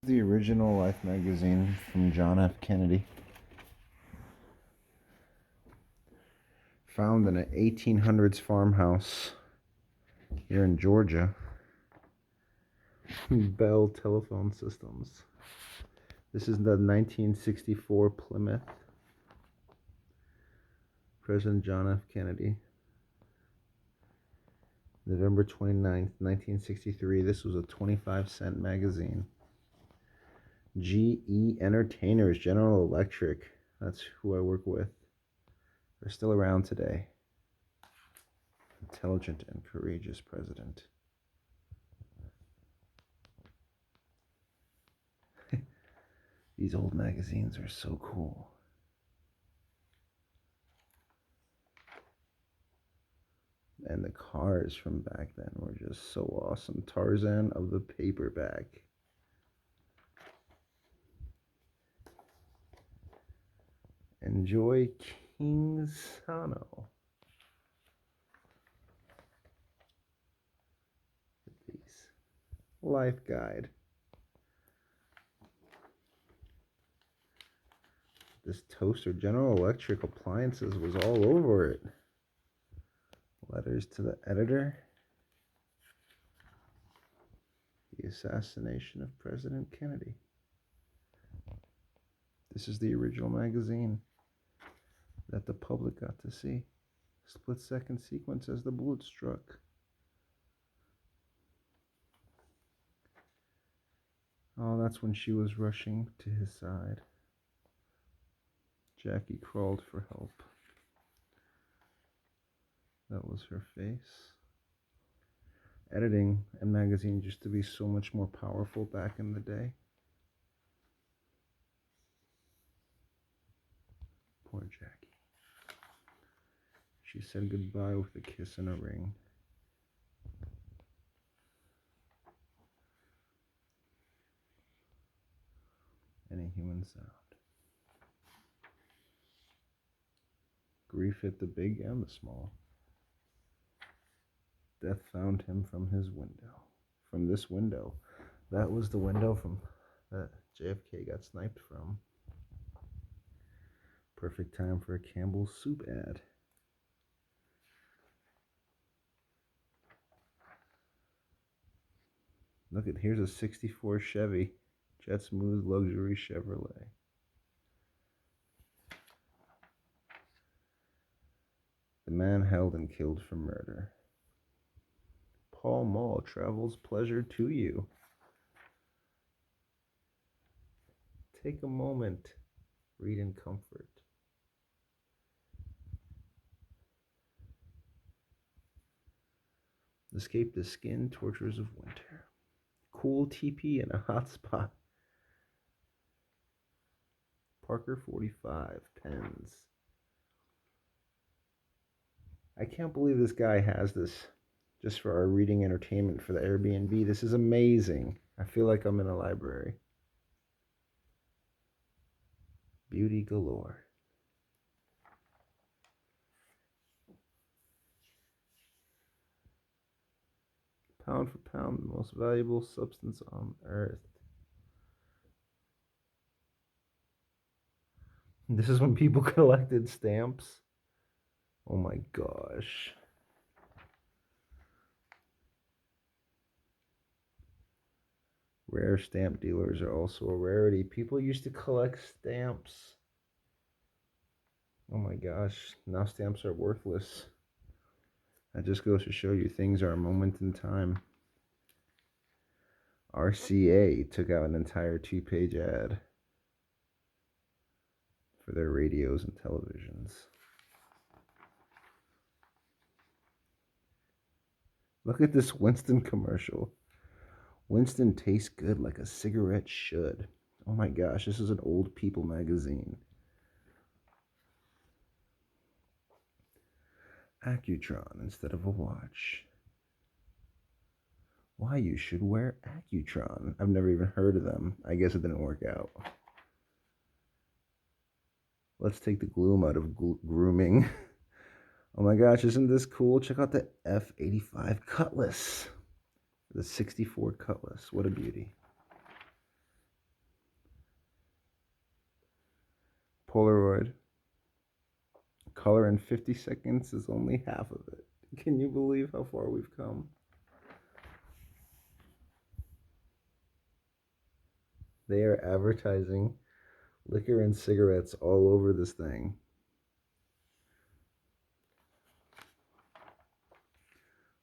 the original Life magazine from John F. Kennedy. Found in an 1800s farmhouse here in Georgia. Bell Telephone Systems. This is the 1964 Plymouth. President John F. Kennedy. November 29th, 1963. This was a 25-cent magazine. GE Entertainers, General Electric. That's who I work with. They're still around today. Intelligent and courageous president. These old magazines are so cool. And the cars from back then were just so awesome. Tarzan of the paperback. Enjoy Kingsano. These. Life guide. This toaster, General Electric Appliances, was all over it. Letters to the editor. The assassination of President Kennedy. This is the original magazine that the public got to see. Split-second sequence as the bullet struck. Oh, that's when she was rushing to his side. Jackie crawled for help. That was her face. Editing and magazines used to be so much more powerful back in the day. Poor Jackie. She said goodbye with a kiss and a ring. Any human sound. Grief hit the big and the small. Death found him from his window. From this window. That was the window from that JFK got sniped from. Perfect time for a Campbell's soup ad. Look at, here's a 64 Chevy. Jet Smooth Luxury Chevrolet. The man held and killed for murder. Pall Mall travels pleasure to you. Take a moment. Read in comfort. Escape the skin tortures of winter. Cool TP in a hot spot. Parker 45 pens. I can't believe this guy has this just for our reading entertainment for the Airbnb. This is amazing. I feel like I'm in a library. Beauty galore. Pound for pound, the most valuable substance on earth. This is when people collected stamps. Oh my gosh. Rare stamp dealers are also a rarity. People used to collect stamps. Oh my gosh, now stamps are worthless. That just goes to show you things are a moment in time. RCA took out an entire 2-page ad for their radios and televisions. Look at this Winston commercial. Winston tastes good like a cigarette should. Oh my gosh, this is an old people magazine. Accutron instead of a watch. Why you should wear Accutron. I've never even heard of them. I guess it didn't work out. Let's take the gloom out of grooming. Oh my gosh, isn't this cool? Check out the F85 Cutlass. The 64 Cutlass. What a beauty. Polaroid. Color in 50 seconds is only half of it. Can you believe how far we've come? They are advertising liquor and cigarettes all over this thing.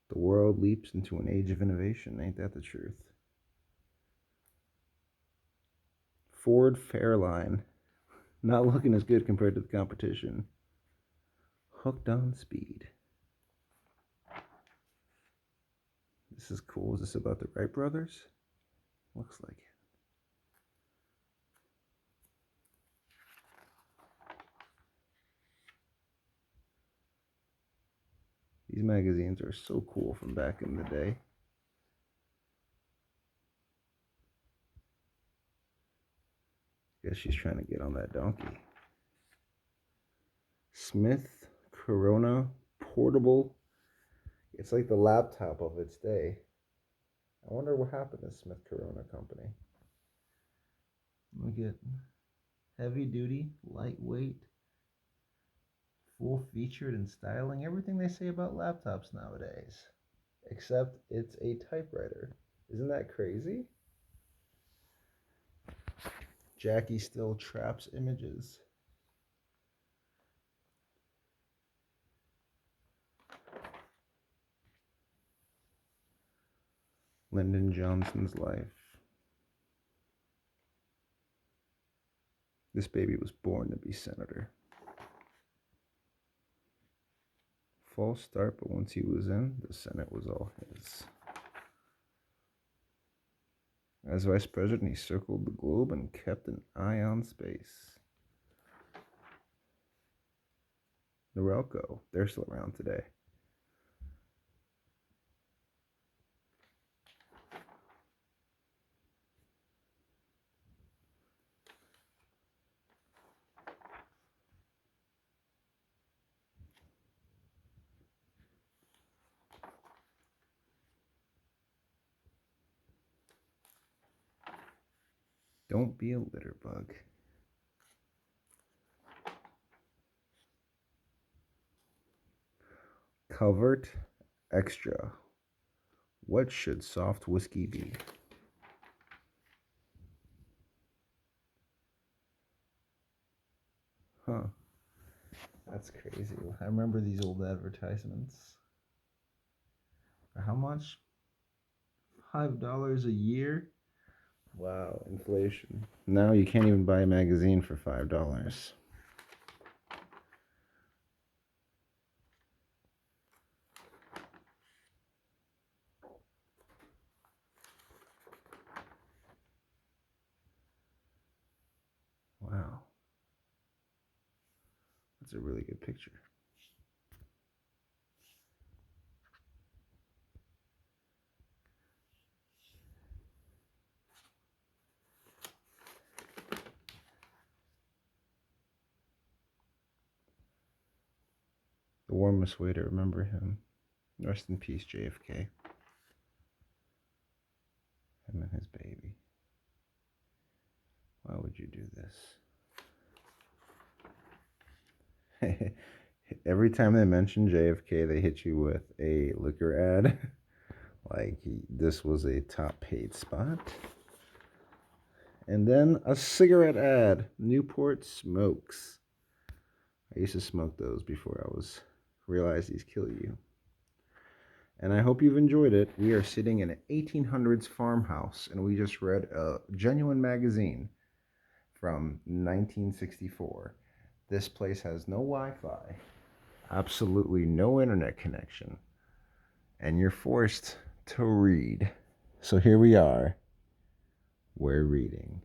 The world leaps into an age of innovation. Ain't that the truth? Ford Fairline. Not looking as good compared to the competition. Hooked on speed. This is cool. Is this about the Wright brothers? Looks like it. These magazines are so cool from back in the day. Guess she's trying to get on that donkey. Smith Corona Portable. It's like the laptop of its day. I wonder what happened to Smith Corona Company. Look at heavy duty, lightweight, full featured and styling. Everything they say about laptops nowadays. Except it's a typewriter. Isn't that crazy? Jackie still traps images. Lyndon Johnson's life. This baby was born to be senator. False start, but once he was in, the Senate was all his. As vice president, he circled the globe and kept an eye on space. Norelco, they're still around today. Don't be a litter bug. Calvert Extra. What should soft whiskey be? Huh. That's crazy. I remember these old advertisements. For how much? $5 a year? Wow, inflation. Now you can't even buy a magazine for $5. Wow. That's a really good picture. The warmest way to remember him. Rest in peace, JFK. Him and his baby. Why would you do this? Every time they mention JFK, they hit you with a liquor ad. Like this was a top paid spot. And then a cigarette ad. Newport Smokes. I used to smoke those before I realized these kill you. And I hope you've enjoyed it. We are sitting in an 1800s farmhouse, and we just read a genuine magazine from 1964. This place has no Wi-Fi, absolutely no internet connection, and you're forced to read. So here we are. We're reading.